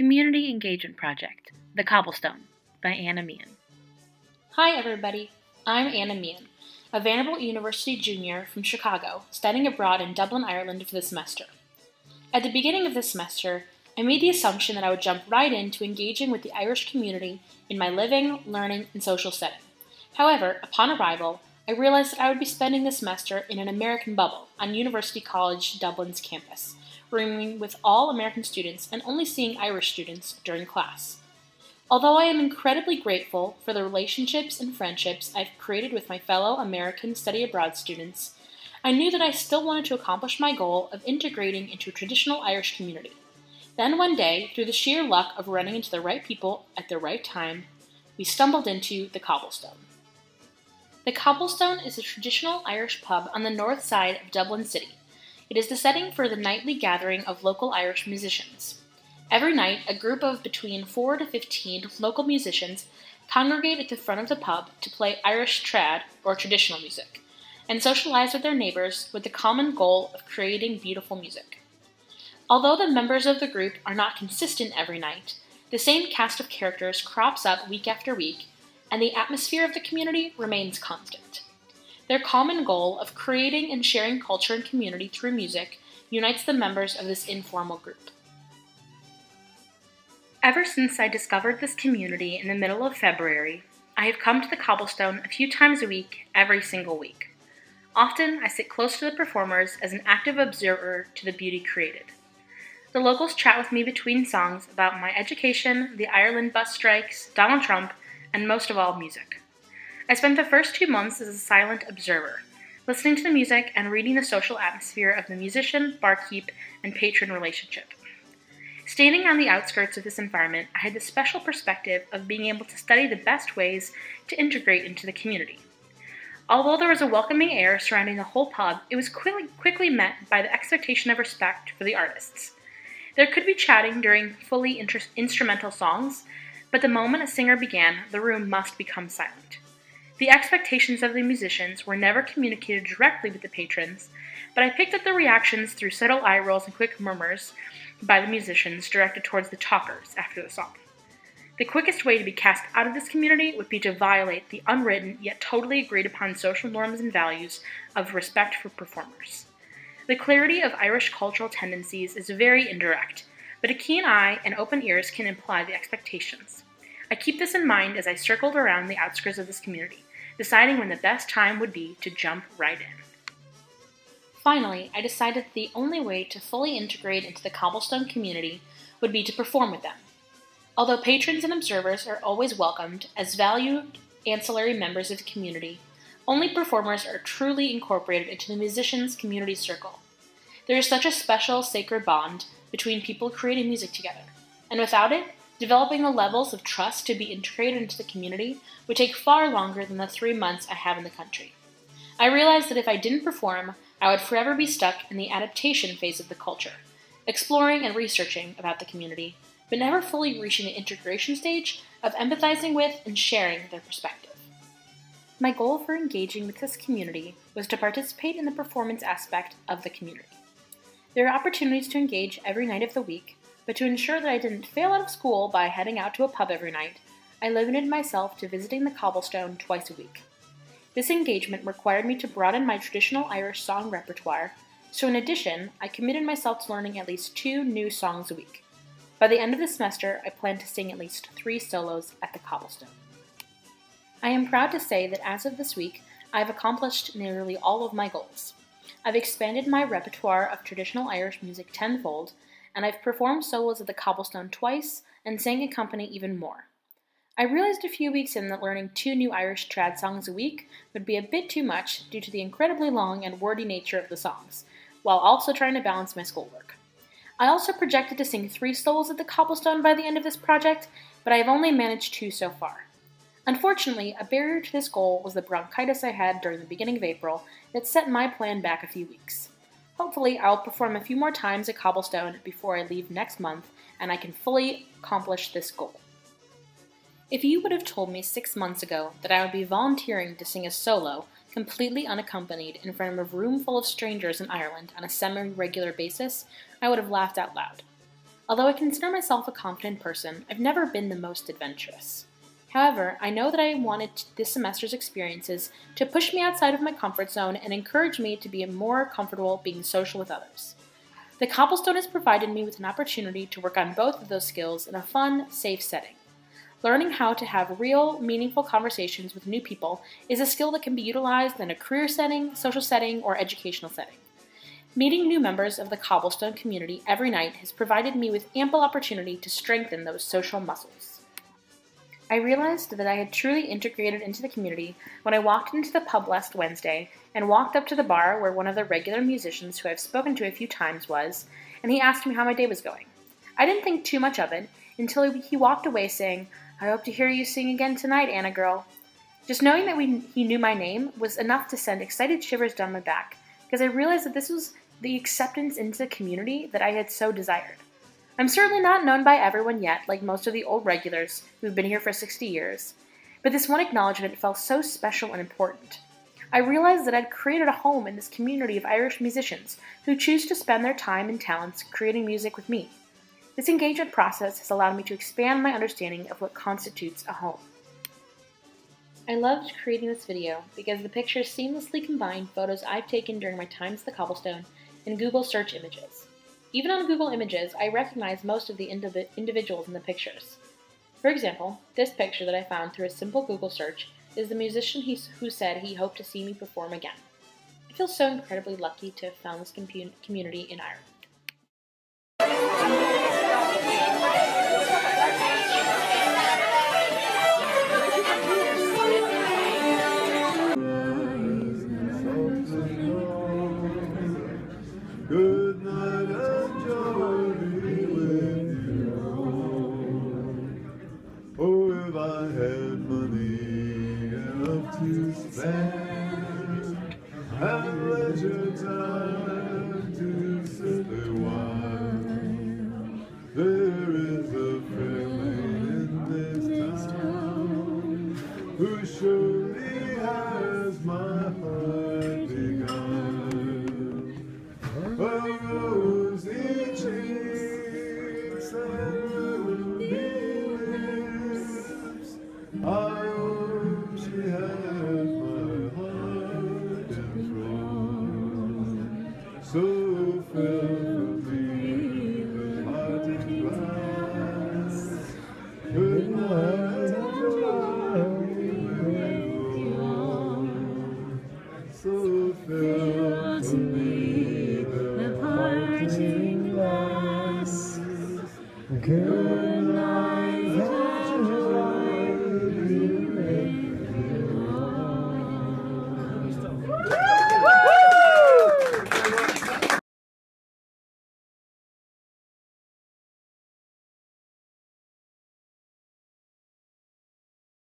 Community Engagement Project, The Cobblestone, by Anna Meehan. Hi everybody, I'm Anna Meehan, a Vanderbilt University junior from Chicago, studying abroad in Dublin, Ireland for the semester. At the beginning of this semester, I made the assumption that I would jump right into engaging with the Irish community in my living, learning, and social setting. However, upon arrival, I realized that I would be spending the semester in an American bubble on University College Dublin's campus, rooming with all American students and only seeing Irish students during class. Although I am incredibly grateful for the relationships and friendships I've created with my fellow American study abroad students, I knew that I still wanted to accomplish my goal of integrating into a traditional Irish community. Then one day, through the sheer luck of running into the right people at the right time, we stumbled into the Cobblestone. The Cobblestone is a traditional Irish pub on the north side of Dublin City. It is the setting for the nightly gathering of local Irish musicians. Every night, a group of between 4 to 15 local musicians congregate at the front of the pub to play Irish trad, or traditional music, and socialize with their neighbors with the common goal of creating beautiful music. Although the members of the group are not consistent every night, the same cast of characters crops up week after week, and the atmosphere of the community remains constant. Their common goal of creating and sharing culture and community through music unites the members of this informal group. Ever since I discovered this community in the middle of February, I have come to the Cobblestone a few times a week, every single week. Often, I sit close to the performers as an active observer to the beauty created. The locals chat with me between songs about my education, the Ireland bus strikes, Donald Trump, and most of all, music. I spent the first 2 months as a silent observer, listening to the music and reading the social atmosphere of the musician, barkeep, and patron relationship. Standing on the outskirts of this environment, I had the special perspective of being able to study the best ways to integrate into the community. Although there was a welcoming air surrounding the whole pub, it was quickly met by the expectation of respect for the artists. There could be chatting during fully instrumental songs, but the moment a singer began, the room must become silent. The expectations of the musicians were never communicated directly with the patrons, but I picked up the reactions through subtle eye rolls and quick murmurs by the musicians directed towards the talkers after the song. The quickest way to be cast out of this community would be to violate the unwritten yet totally agreed upon social norms and values of respect for performers. The clarity of Irish cultural tendencies is very indirect, but a keen eye and open ears can imply the expectations. I keep this in mind as I circled around the outskirts of this community, deciding when the best time would be to jump right in. Finally, I decided that the only way to fully integrate into the Cobblestone community would be to perform with them. Although patrons and observers are always welcomed as valued ancillary members of the community, only performers are truly incorporated into the musicians' community circle. There is such a special, sacred bond between people creating music together, and without it, developing the levels of trust to be integrated into the community would take far longer than the 3 months I have in the country. I realized that if I didn't perform, I would forever be stuck in the adaptation phase of the culture, exploring and researching about the community, but never fully reaching the integration stage of empathizing with and sharing their perspective. My goal for engaging with this community was to participate in the performance aspect of the community. There are opportunities to engage every night of the week, but to ensure that I didn't fail out of school by heading out to a pub every night, I limited myself to visiting the Cobblestone twice a week. This engagement required me to broaden my traditional Irish song repertoire, so in addition, I committed myself to learning at least 2 new songs a week. By the end of the semester, I plan to sing at least 3 solos at the Cobblestone. I am proud to say that as of this week, I have accomplished nearly all of my goals. I've expanded my repertoire of traditional Irish music tenfold, and I've performed solos at the Cobblestone twice and sang a company even more. I realized a few weeks in that learning 2 new Irish trad songs a week would be a bit too much due to the incredibly long and wordy nature of the songs, while also trying to balance my schoolwork. I also projected to sing 3 solos at the Cobblestone by the end of this project, but I have only managed 2 so far. Unfortunately, a barrier to this goal was the bronchitis I had during the beginning of April that set my plan back a few weeks. Hopefully, I'll perform a few more times at Cobblestone before I leave next month, and I can fully accomplish this goal. If you would have told me 6 months ago that I would be volunteering to sing a solo, completely unaccompanied, in front of a room full of strangers in Ireland on a semi-regular basis, I would have laughed out loud. Although I consider myself a confident person, I've never been the most adventurous. However, I know that I wanted this semester's experiences to push me outside of my comfort zone and encourage me to be more comfortable being social with others. The Cobblestone has provided me with an opportunity to work on both of those skills in a fun, safe setting. Learning how to have real, meaningful conversations with new people is a skill that can be utilized in a career setting, social setting, or educational setting. Meeting new members of the Cobblestone community every night has provided me with ample opportunity to strengthen those social muscles. I realized that I had truly integrated into the community when I walked into the pub last Wednesday and walked up to the bar where one of the regular musicians who I've spoken to a few times was, and he asked me how my day was going. I didn't think too much of it until he walked away saying, "I hope to hear you sing again tonight, Anna girl." Just knowing that he knew my name was enough to send excited shivers down my back, because I realized that this was the acceptance into the community that I had so desired. I'm certainly not known by everyone yet, like most of the old regulars who've been here for 60 years, but this one acknowledgement felt so special and important. I realized that I'd created a home in this community of Irish musicians who choose to spend their time and talents creating music with me. This engagement process has allowed me to expand my understanding of what constitutes a home. I loved creating this video because the pictures seamlessly combine photos I've taken during my time at the Cobblestone and Google search images. Even on Google Images, I recognize most of the individuals in the pictures. For example, this picture that I found through a simple Google search is the musician who said he hoped to see me perform again. I feel so incredibly lucky to have found this community in Ireland. Good night and joy be with you. Oh, if I had money enough to spend and leisure time to simply while, there is a fair man in this town who surely has my heart begun. A rosy cheeks and ruby lips, I hope she has my heart enthroned. So fill me with parting glass. Good night and joy with you. So fill me the parting glass. Good night.